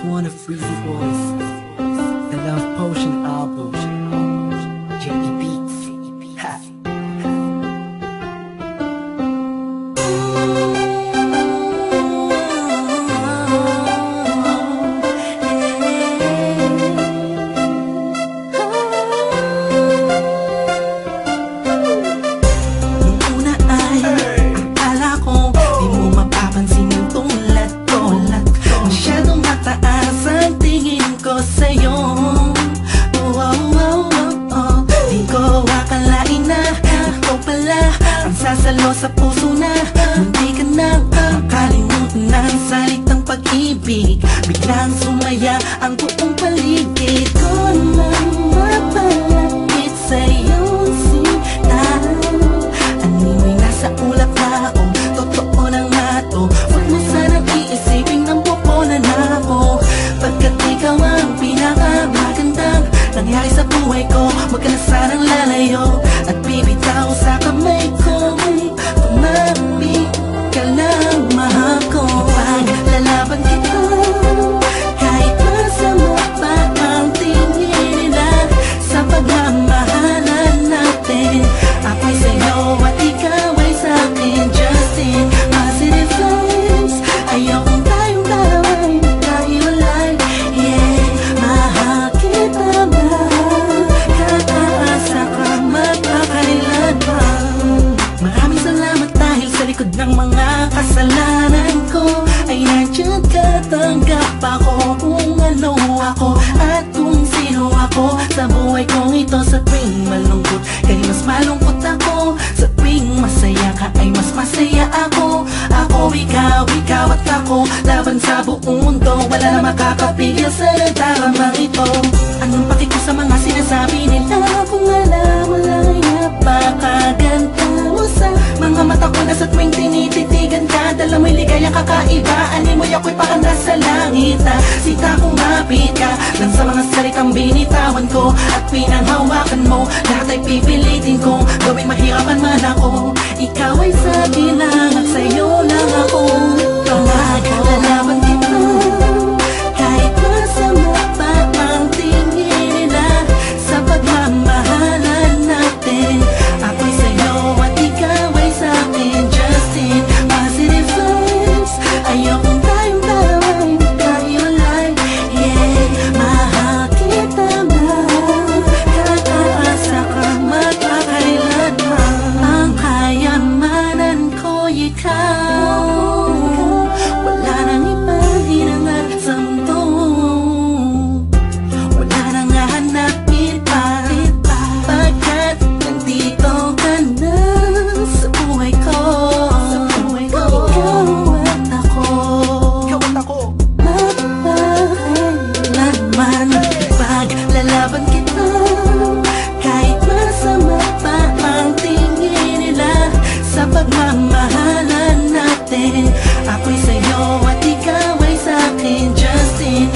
one of Freezy Boys, the Love Potion album, J.E. Beats. Ha. Sasalo sa puso na munti ka nang makalimutan ng salitang pag-ibig. Biglang sumaya ang buong paligid ko nang mapalapit sa'yo sinta. Animoy nasa ulap na ako, totoo na nga to. Huwag mo sanang iisipin ng pupunan ako, pagkat ikaw ang pinakamagandang nangyari sa buhay ko. Huwag ka na sanang lalayo at bibitaw sa kamay ko. Tumapit ka lang, mahal ko. Paglalaban kita kahit masama pa ang tingin nila sa pagmamahalan natin. Ako'y sa'yo at ikaw ay sa'kin. Justin, positive vibes. Ayaw kong tayong dalawa'y magkahiwalay. Yeah, mahal kita ba? Kataasa ka magpakailan pa. Maraming salamat dahil sa likod ng mga kasalanan ko ay nandiyan ka, tanggap ako kung ano ako at kung sino ako sa buhay kong ito. Sa tuwing malungkot kay mas malungkot ako, sa tuwing masaya ka ay mas masaya ako. Ako, ikaw at ako, laban sa buong mundo. Wala na makakapigil sa nagdaramang ito. Anong paki ko sa mga sinasabi nila kung alam mo lang ay napakaganda mo sa mga mata ko na sa tuwing tinititigan ka. Dala mo'y ligayang kakaiba, animoy ako'y parang nasa langit. Sita kumapit ka lang sa mga salitang binitawan ko at pinanghawakan mo. Lahat ay pipilitin kong gawin mahirapan man ako. Ikaw ay sa akin lang at sa'yo lang ako. Paglalaban kita kahit masama pa ang tingin nila sa pagmamahalan natin. Ako'y sa'yo at ikaw ay sa'kin. Justin, positive vibes. Ayaw kong tayong dalawa'y magkahiwalay. Yeah, mahal kita ba? Kataasa ka magpakailan pa. Ang kayamanan ko'y ikaw. Wala nang ibang hinangat sa mundo. Wala nang hahanapin pa, pagkat nandito ka na sa buhay ko. Ikaw at ako, magpakailanman. Paglalaban kita kahit masama pa ang tingin nila sa pagmamahalan natin. Ako'y sa'yo at ikaw ay sa'kin. Justin,